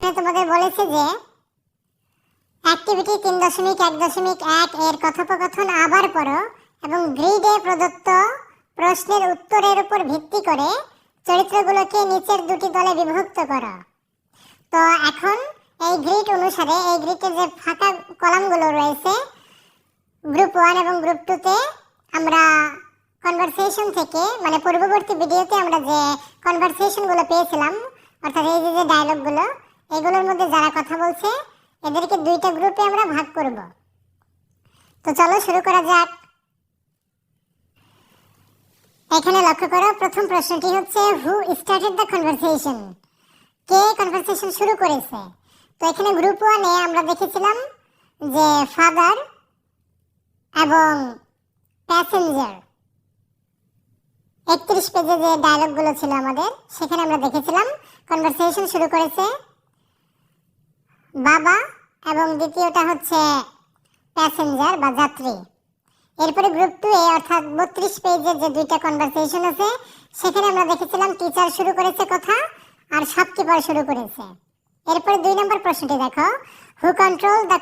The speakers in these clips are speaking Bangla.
তোমাদের বলেছে যে অ্যাক্টিভিটি 3.1.1 এর কথোপকথন আবার পড়ো এবং গ্রিডে প্রদত্ত প্রশ্নের উত্তরের উপর ভিত্তি করে চরিত্রগুলোকে নিচের দুটি দলে বিভক্ত করো। তো এখন এই গ্রিড অনুসারে এই গ্রিডের যে ফাঁকা কলামগুলো রয়েছে গ্রুপ 1 এবং গ্রুপ 2 তে আমরা কনভারসেশন থেকে মানে পূর্ববর্তী ভিডিওতে আমরা যে কনভারসেশনগুলো পেয়েছিলাম অর্থাৎ এই যে ডায়লগগুলো এগুলোর মধ্যে যারা কথা বলছে এদেরকে দুইটা গ্রুপে আমরা ভাগ করব। তো চলো শুরু করা যাক। এখানে লক্ষ্য করো প্রথম প্রশ্নটি হচ্ছে who started the conversation, K conversation শুরু করেছে। তো এখানে গ্রুপ 1 এ আমরা দেখেছিলাম যে ফাদার এবং প্যাসেঞ্জার 31 পেজে যে ডায়লগগুলো ছিল আমাদের সেখানে আমরা দেখেছিলাম কনভারসেশন শুরু করেছে বাবা এবং দ্বিতীয়টা হচ্ছে প্যাসেঞ্জার বা যাত্রী। এরপরে গ্রুপ 2 এ অর্থাৎ 32 পেজের যে দুইটা কনভারসেশন আছে সেখানে আমরা দেখেছিলাম টিচার শুরু করেছে কথা আর শপকিপার শুরু করেছে। এরপরে 2 নম্বর প্রশ্নটি দেখো হু কন্ট্রোল দ্য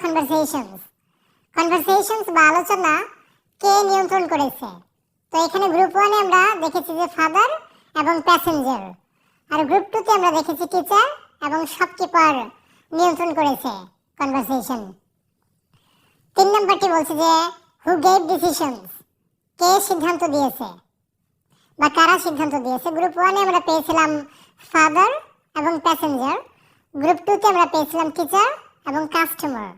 কনভারসেশনস বা আলোচনা কে নিয়ন্ত্রণ করেছে। তো এখানে গ্রুপ 1 এ আমরা দেখেছি যে ফাদার এবং প্যাসেঞ্জার আর গ্রুপ 2 তে আমরা দেখেছি টিচার এবং শপকিপার নিয়ন্ত্রণ করেছে কনভারসেশন। 3 নম্বরটি বলছে যে হু গেভ ডিসিশনস, কে সিদ্ধান্ত দিয়েছে বা কারা সিদ্ধান্ত দিয়েছে। গ্রুপ 1 এ আমরা পেয়েছিলাম ফাদার এবং প্যাসেঞ্জার, গ্রুপ 2 তে আমরা পেয়েছিলাম টিচার এবং কাস্টমার।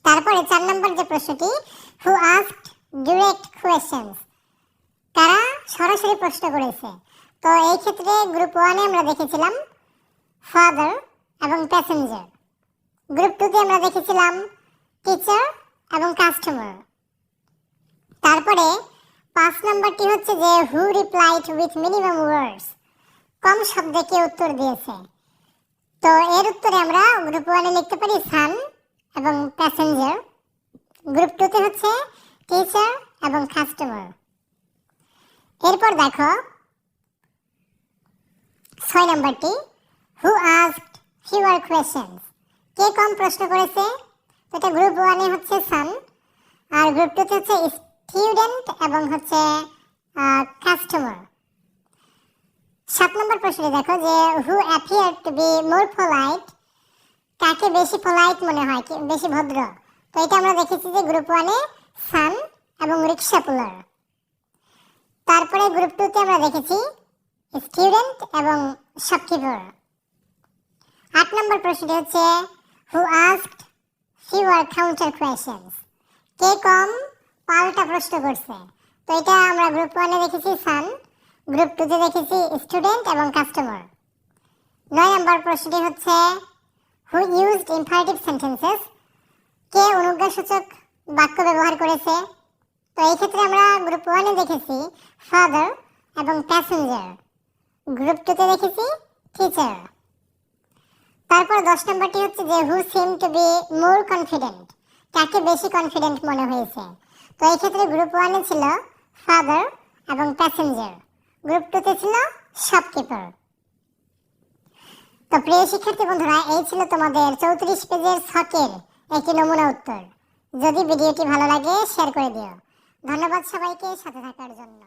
তারপরে 4 নম্বর যে প্রশ্নটি হু আস্কড ডিরেক্ট কোয়েশ্চেনস, কারা সরাসরি প্রশ্ন করেছে। তো এই ক্ষেত্রে গ্রুপ 1 এ আমরা দেখেছিলাম ফাদার এবং প্যাসেঞ্জার, গ্রুপ 2 তে আমরা দেখেছিলাম টিচার এবং কাস্টমার। তারপরে 5 নম্বরটি হচ্ছে যে হু রিপ্লাইড উইথ মিনিমাম ওয়ার্ডস, কম শব্দে কে উত্তর দিয়েছে। তো এর উত্তরে আমরা গ্রুপ 1 এ লিখতে পারি সান এবং প্যাসেঞ্জার, গ্রুপ 2 তে হচ্ছে টিচার এবং কাস্টমার। এরপর দেখো 6 নম্বরটি হু আস্কড ফিউয়ার কোয়েশ্চেনস, কে কম প্রশ্ন করেছে। তো এটা গ্রুপ 1 এ হচ্ছে সান আর গ্রুপ 2 তে হচ্ছে স্টুডেন্ট এবং হচ্ছে কাস্টমার। 7 নম্বর প্রশ্নে দেখো যে who appear to be more polite, কাকে বেশি পোলাইট মনে হয়, বেশি ভদ্র। তো এটা আমরা দেখেছি যে গ্রুপ 1 এ সান এবং রিক্সা পুলার। তারপরে গ্রুপ 2 তে আমরা দেখেছি স্টুডেন্ট এবং শপকিপার। 8 নম্বর প্রশ্নটি হচ্ছে হু আস্কড ফিউয়ার কাউন্টার কোয়েশ্চেনস, কে কম পাল্টা প্রশ্ন করছে। তো এটা আমরা গ্রুপ 1 এ দেখেছি সান, গ্রুপ 2 তে দেখেছি স্টুডেন্ট এবং কাস্টমার। 9 নম্বর প্রশ্নটি হচ্ছে হু ইউজড ইম্পারেটিভ সেন্টেন্সেস, কে অনুজ্ঞাসূচক বাক্য ব্যবহার করেছে। তো এই ক্ষেত্রে আমরা গ্রুপ 1 এ দেখেছি ফাদার এবং প্যাসেঞ্জার, গ্রুপ 2 তে দেখেছি টিচার। তারপর 10 নম্বরটি হচ্ছে যে হু seem to be more confident, কাকে বেশি কনফিডেন্ট মনে হয়েছে। তো এই ক্ষেত্রে গ্রুপ 1 এ ছিল ফাদার এবং প্যাসেঞ্জার, গ্রুপ 2 তে ছিল শপকিপার। তো প্রিয় শিক্ষার্থী বন্ধুরা এই ছিল তোমাদের 34 পেজের ছকের একটি নমুনা উত্তর। যদি ভিডিওটি ভালো লাগে শেয়ার করে দিও। ধন্যবাদ সবাইকে সাথে থাকার জন্য।